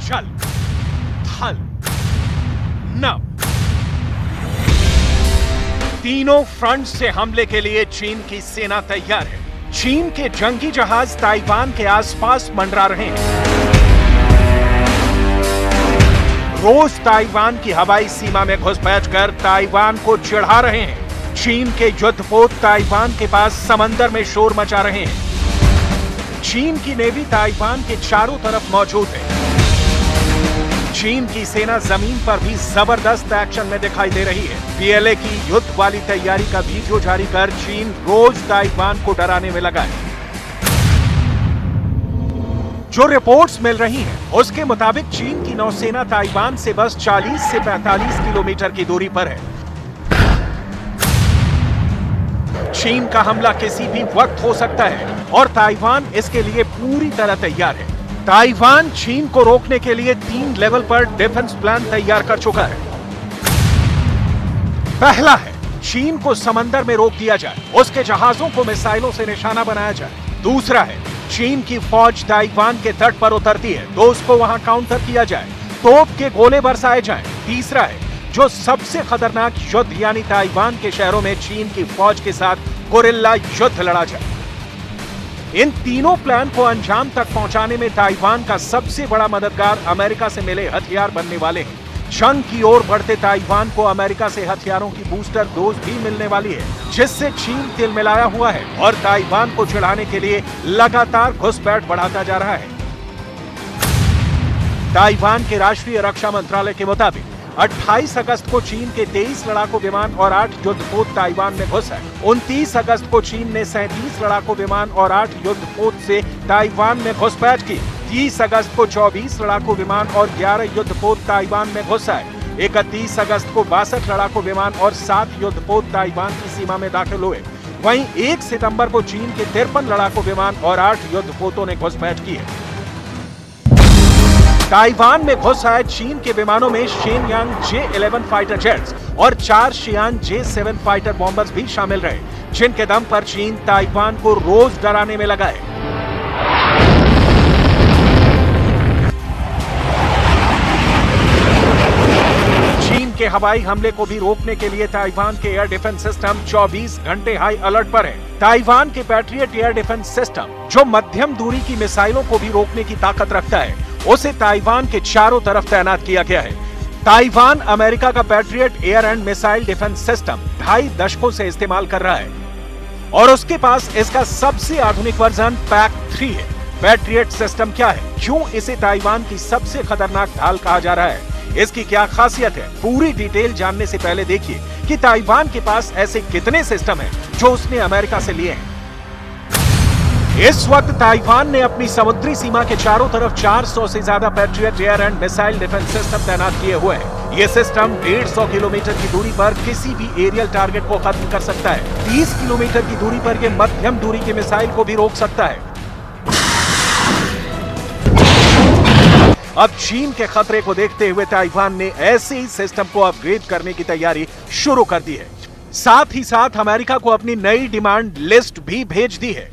जल, थल, नभ, तीनों फ्रंट से हमले के लिए चीन की सेना तैयार है। चीन के जंगी जहाज ताइवान के आसपास मंडरा रहे हैं। रोज ताइवान की हवाई सीमा में घुसपैठ कर ताइवान को चिढ़ा रहे हैं। चीन के युद्धपोत ताइवान के पास समंदर में शोर मचा रहे हैं। चीन की नेवी ताइवान के चारों तरफ मौजूद है। चीन की सेना जमीन पर भी जबरदस्त एक्शन में दिखाई दे रही है। पीएलए की युद्ध वाली तैयारी का वीडियो जारी कर चीन रोज ताइवान को डराने में लगा है। जो रिपोर्ट्स मिल रही हैं, उसके मुताबिक चीन की नौसेना ताइवान से बस 40 से 45 किलोमीटर की दूरी पर है। चीन का हमला किसी भी वक्त हो सकता है और ताइवान इसके लिए पूरी तरह तैयार है। ताइवान चीन को रोकने के लिए 3 लेवल पर डिफेंस प्लान तैयार कर चुका है। पहला है, चीन को समंदर में रोक दिया जाए, उसके जहाजों को मिसाइलों से निशाना बनाया जाए। दूसरा है, चीन की फौज ताइवान के तट पर उतरती है तो उसको वहां काउंटर किया जाए, तोप के गोले बरसाए जाएं। तीसरा है, जो सबसे खतरनाक युद्ध यानी ताइवान के शहरों में चीन की फौज के साथ गोरिल्ला युद्ध लड़ा जाए। इन तीनों प्लान को अंजाम तक पहुंचाने में ताइवान का सबसे बड़ा मददगार अमेरिका से मिले हथियार बनने वाले हैं। जंग की ओर बढ़ते ताइवान को अमेरिका से हथियारों की बूस्टर डोज भी मिलने वाली है, जिससे चीन तिलमिलाया हुआ है और ताइवान को चिढ़ाने के लिए लगातार घुसपैठ बढ़ाता जा रहा है। ताइवान के राष्ट्रीय रक्षा मंत्रालय के मुताबिक 28 अगस्त को चीन के 23 लड़ाकू विमान और 8 युद्धपोत ताइवान में घुस आए। 29 अगस्त को चीन ने 37 लड़ाकू विमान और 8 युद्धपोत से ताइवान में घुसपैठ की। 30 अगस्त को 24 लड़ाकू विमान और 11 युद्धपोत ताइवान में घुस आए। 31 अगस्त को 62 लड़ाकू विमान और 7 युद्धपोत ताइवान की सीमा में दाखिल हुए। वहीं 1 सितंबर को चीन के 53 लड़ाकू विमान और 8 युद्धपोतों ने घुसपैठ की है। ताइवान में घुस आए चीन के विमानों में शेनयांग J-11 फाइटर जेट्स और 4 शियान J-7 फाइटर बॉम्बर्स भी शामिल रहे, जिनके दम पर चीन ताइवान को रोज डराने में लगा है। चीन के हवाई हमले को भी रोकने के लिए ताइवान के एयर डिफेंस सिस्टम 24 घंटे हाई अलर्ट पर है। ताइवान के पैट्रियट एयर डिफेंस सिस्टम, जो मध्यम दूरी की मिसाइलों को भी रोकने की ताकत रखता है, उसे ताइवान के चारों तरफ तैनात किया गया है। ताइवान अमेरिका का patriot air and missile defence system 2.5 दशकों से इस्तेमाल कर रहा है और उसके पास इसका सबसे आधुनिक वर्जन PAC-3 है। पैट्रियट सिस्टम क्या है, क्यों इसे ताइवान की सबसे खतरनाक ढाल कहा जा रहा है, इसकी क्या खासियत है, पूरी डिटेल जानने से पहले देखिए कि ताइवान के पास ऐसे कितने सिस्टम हैं जो उसने अमेरिका से लिए हैं। इस वक्त ताइवान ने अपनी समुद्री सीमा के चारों तरफ 400 से ज्यादा patriot air and missile defence system तैनात किए हुए हैं। ये सिस्टम 150 किलोमीटर की दूरी पर किसी भी एरियल टारगेट को खत्म कर सकता है। 30 किलोमीटर की दूरी पर ये मध्यम दूरी की मिसाइल को भी रोक सकता है। अब चीन के खतरे को देखते हुए ताइवान ने ऐसे ही सिस्टम को अपग्रेड करने की तैयारी शुरू कर दी है। साथ ही साथ अमेरिका को अपनी नई डिमांड लिस्ट भी भेज दी है।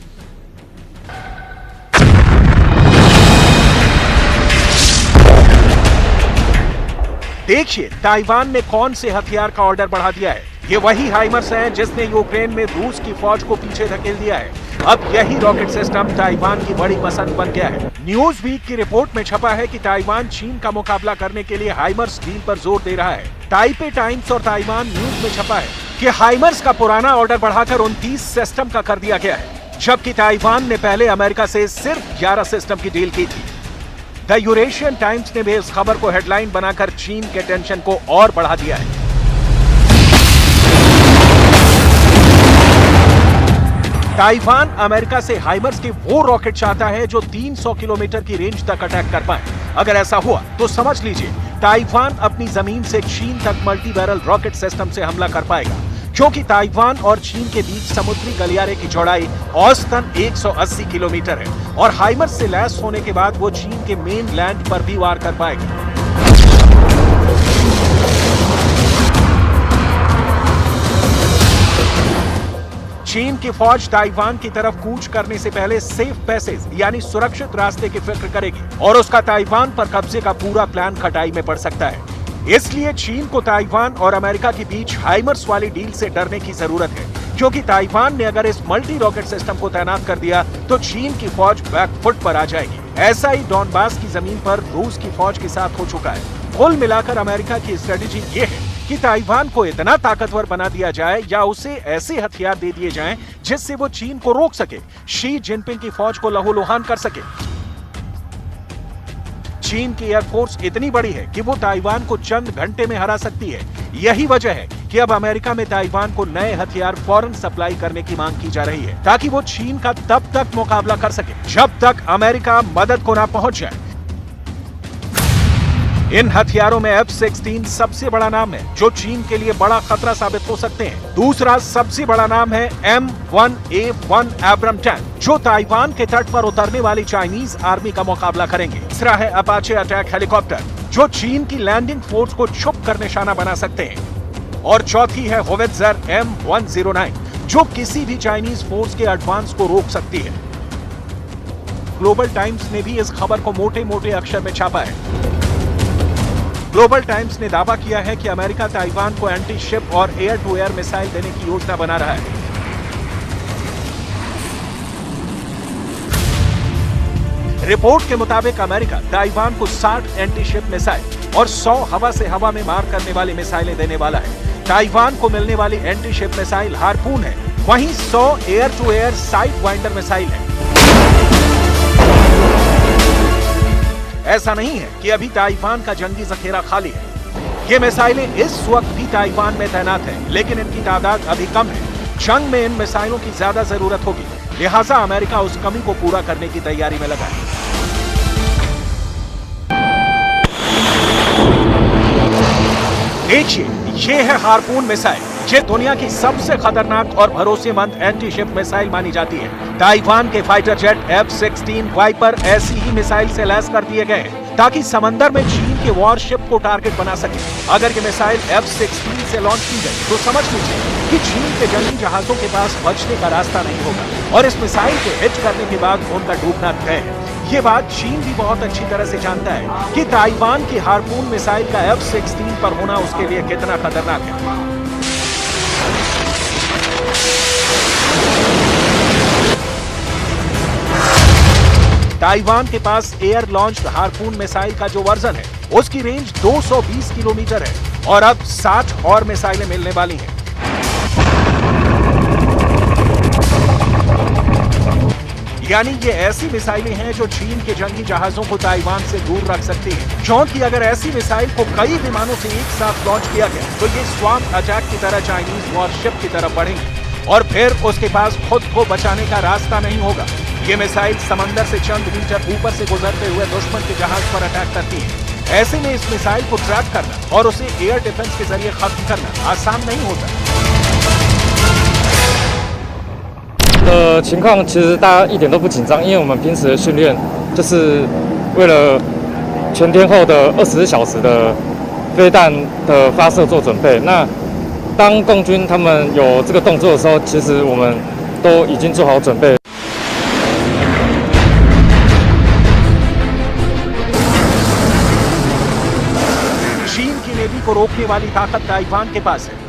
देखिए ताइवान ने कौन से हथियार का ऑर्डर बढ़ा दिया है। ये वही हाइमर्स हैं जिसने यूक्रेन में रूस की फौज को पीछे धकेल दिया है। अब यही रॉकेट सिस्टम ताइवान की बड़ी पसंद बन गया है। न्यूज वीक की रिपोर्ट में छपा है कि ताइवान चीन का मुकाबला करने के लिए हाइमर्स डील पर जोर दे रहा है। ताइपे टाइम्स और ताइवान न्यूज में छपा है कि हाइमर्स का पुराना ऑर्डर बढ़ाकर 29 सिस्टम का कर दिया गया है, जबकि ताइवान ने पहले अमेरिका से सिर्फ 11 सिस्टम की डील की थी। द यूरेशियन टाइम्स ने भी इस खबर को हेडलाइन बनाकर चीन के टेंशन को और बढ़ा दिया है। ताइवान अमेरिका से हाइमर्स के वो रॉकेट चाहता है जो 300 किलोमीटर की रेंज तक अटैक कर पाए। अगर ऐसा हुआ तो समझ लीजिए ताइवान अपनी जमीन से चीन तक मल्टी बैरल रॉकेट सिस्टम से हमला कर पाएगा, क्योंकि ताइवान और चीन के बीच समुद्री गलियारे की चौड़ाई औसतन 180 किलोमीटर है और हाइमर्स से लैस होने के बाद वो चीन के मेन लैंड पर भी वार कर पाएगा। चीन की फौज ताइवान की तरफ कूच करने से पहले सेफ पैसेज यानी सुरक्षित रास्ते की फिक्र करेगी और उसका ताइवान पर कब्जे का पूरा प्लान खटाई में पड़ सकता है। इसलिए चीन को ताइवान और अमेरिका के बीच हाइमर्स वाली डील से डरने की जरूरत है, क्योंकि ताइवान ने अगर इस मल्टी रॉकेट सिस्टम को तैनात कर दिया तो चीन की फौज बैकफुट पर आ जाएगी। ऐसा ही डॉनबास की जमीन पर रूस की फौज के साथ हो चुका है। कुल मिलाकर अमेरिका की स्ट्रेटेजी ये है कि ताइवान को इतना ताकतवर बना दिया जाए या उसे ऐसे हथियार दे दिए जाएं जिससे वो चीन को रोक सके, शी जिनपिंग की फौज को लहूलुहान कर सके। चीन की एयरफोर्स इतनी बड़ी है कि वो ताइवान को चंद घंटे में हरा सकती है। यही वजह है कि अब अमेरिका में ताइवान को नए हथियार फौरन सप्लाई करने की मांग की जा रही है, ताकि वो चीन का तब तक मुकाबला कर सके जब तक अमेरिका मदद को ना पहुंच जाए। इन हथियारों में F-16 सबसे बड़ा नाम है, जो चीन के लिए बड़ा खतरा साबित हो सकते हैं। दूसरा सबसे बड़ा नाम है M1A1 एब्रम टैंक, जो ताइवान के तट पर उतरने वाली चाइनीज आर्मी का मुकाबला करेंगे। तीसरा है अपाचे अटैक हेलीकॉप्टर, जो चीन की लैंडिंग फोर्स को छुप कर निशाना बना सकते हैं। और चौथी है होवित्जर M109, जो किसी भी चाइनीज फोर्स के एडवांस को रोक सकती है। ग्लोबल टाइम्स ने भी इस खबर को मोटे मोटे अक्षर में छापा है। ग्लोबल टाइम्स ने दावा किया है कि अमेरिका ताइवान को एंटी शिप और एयर टू एयर मिसाइल देने की योजना बना रहा है। रिपोर्ट के मुताबिक अमेरिका ताइवान को 60 एंटी शिप मिसाइल और 100 हवा से हवा में मार करने वाली मिसाइलें देने वाला है। ताइवान को मिलने वाली एंटी शिप मिसाइल हार्पून है, वहीं 100 air to air sidewinder missile है। ऐसा नहीं है कि अभी ताइवान का जंगी जखीरा खाली है। ये मिसाइलें इस वक्त भी ताइवान में तैनात हैं, लेकिन इनकी तादाद अभी कम है। जंग में इन मिसाइलों की ज्यादा जरूरत होगी, लिहाजा अमेरिका उस कमी को पूरा करने की तैयारी में लगा है। देखिए, ये है हार्पून मिसाइल। ये दुनिया की सबसे खतरनाक और भरोसेमंद एंटी शिप मिसाइल मानी जाती है। ताइवान के फाइटर जेट F-16 वाइपर ऐसी ही मिसाइल से लैस कर दिए गए हैं, ताकि समंदर में चीन के वॉरशिप को टारगेट बना सके। अगर ये मिसाइल F-16 से लॉन्च की गई तो समझ लीजिए कि चीन के जंगी जहाजों के पास बचने का रास्ता नहीं होगा और इस मिसाइल के हिट करने के बाद उनका डूबना तय है। ये बात चीन भी बहुत अच्छी तरह से जानता है कि ताइवान की हार्पून मिसाइल का F-16 पर होना उसके लिए कितना खतरनाक है। ताइवान के पास एयर लॉन्च्ड हार्पून मिसाइल का जो वर्जन है, उसकी रेंज 220 किलोमीटर है और अब 60 और मिसाइलें मिलने वाली हैं। यानी ये ऐसी मिसाइलें हैं जो चीन के जंगी जहाजों को ताइवान से दूर रख सकती हैं। क्योंकि अगर ऐसी मिसाइल को कई विमानों से एक साथ लॉन्च किया गया तो ये स्वैम्प अटैक की तरह चाइनीज वॉरशिप की तरफ बढ़ेंगे और फिर उसके पास खुद को बचाने का रास्ता नहीं होगा। ये मिसाइल समंदर से चंद मीटर ऊपर से गुजरते हुए दुश्मन के जहाज पर अटैक करती है। ऐसे में इस मिसाइल को ट्रैक करना और उसे एयर डिफेंस के जरिए खत्म करना आसान नहीं होता। 情况其实大家一点都不紧张，因为我们平时的训练就是为了全天候的24小时的飞弹的发射做准备。那当共军他们有这个动作的时候，其实我们都已经做好准备。चीन की नेवी को रोकने वाली ताकत ताइवान के पास है।